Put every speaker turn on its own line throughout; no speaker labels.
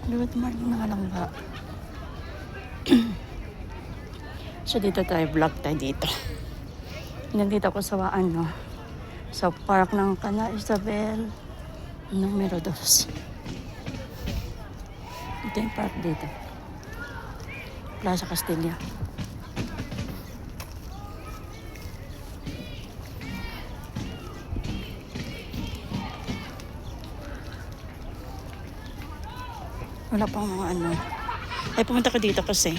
Good morning mga langga. So dito tayo, vlog tayo dito. Nandito ako sa sa park ng Cana Isabel numero 2. Ito yung park dito. Plaza Castilla. Wala pang mga Ay, pumunta ko dito kasi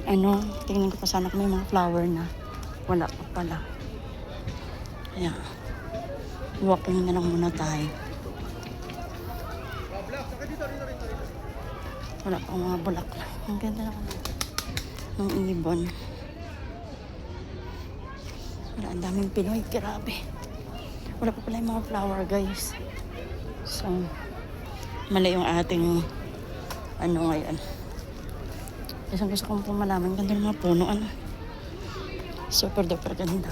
tingnan ko pa sana kung may mga flower na. Wala pa pala. Kaya, walking na lang muna tayo. Wala pang mga bulaklak. Ang ganda naman ng ibon. Wala, ang daming Pinoy. Grabe. Wala pa pala yung mga flower, guys. So, mali yung ating ngayon. Kasi gusto kong pumalaman. Ganda ng mga puno. Super duper ganda.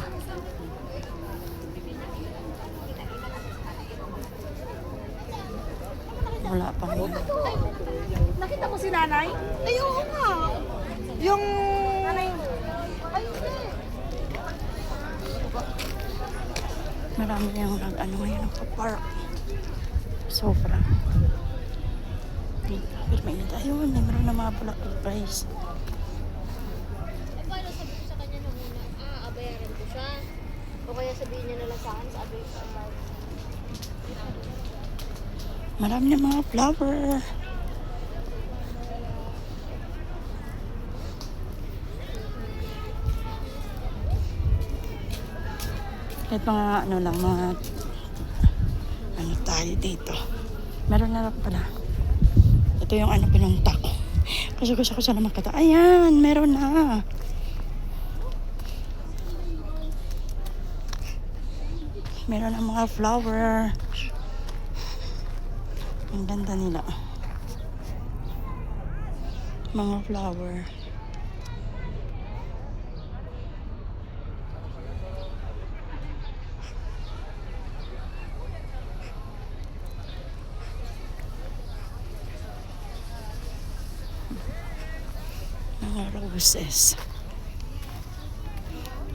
Wala pa.
Nakita mo si nanay? Ay, oo nga. Yung... Nanay.
Marami yung ngayon nagpa-park. Sobra. Pero may init. Ayun, meron na mga bulaklak, guys.
Paano sabihin sa kanya na muna, abayaran ko siya? O kaya sabihin niya na lang sa akin, sabi ko sa
Marami na mga flower. Kahit mga tayo dito. Meron na lang pala. Ito yung pinunta ko. Kasi gusto ko sana makita. Ayan, meron na. Meron na mga flower. Ang ganda nila. Mga flower. Mga roses.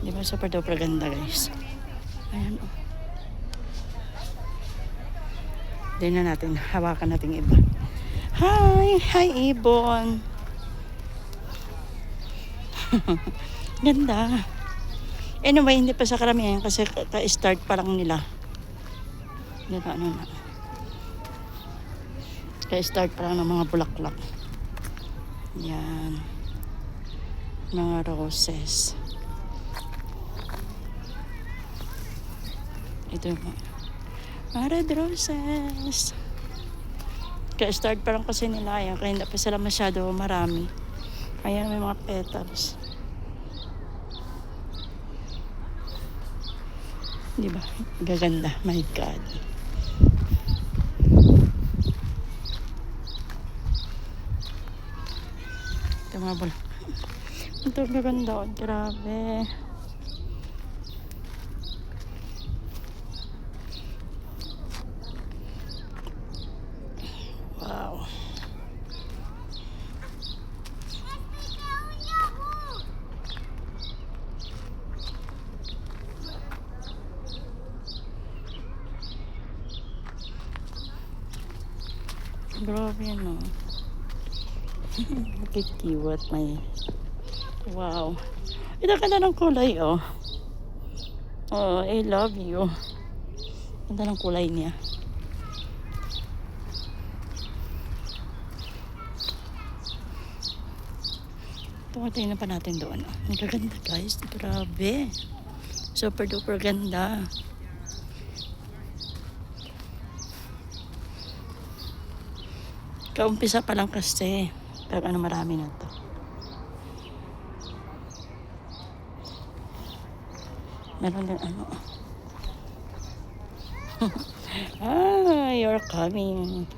Di ba super duper ganda, guys? Ayan, oh. Hindi na natin, hawakan natin iba. Hi! Hi, ibon! Ganda. Anyway, hindi pa sa karamihan kasi ka-start pa lang nila. Dito, na. Ka-start pa lang ng mga bulaklak. Yan. Mga roses. Ito yung mga red roses. Ka-start pa lang kasi nila yan. Kaya hindi pa sila masyado marami. Ayan, may mga petals. Diba? Gaganda. My God. Ito mga bula. Ito gaganda. Grabe. Wow. Grabe, no? Kikiwat may... Wow. Ito ganda ng kulay, oh. Oh, I love you. Ganda ng kulay niya. Tingnan pa natin doon. Ang gaganda, guys. Grabe. Super duper ganda. Kaumpisa pa lang kasi. Pero marami na to. Meron din you're coming.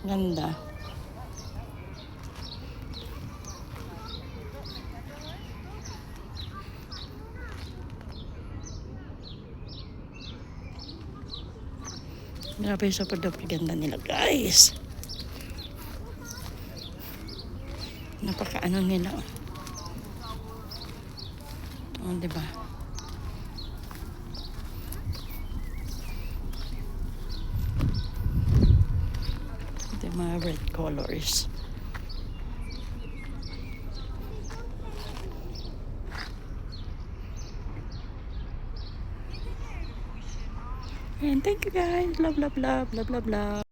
Ganda. Grabe, super duper ganda nila, guys. Napaka ano nila. Oh, diba? Ito yung mga red colors. And thank you guys. Love, love, love, love, love, love.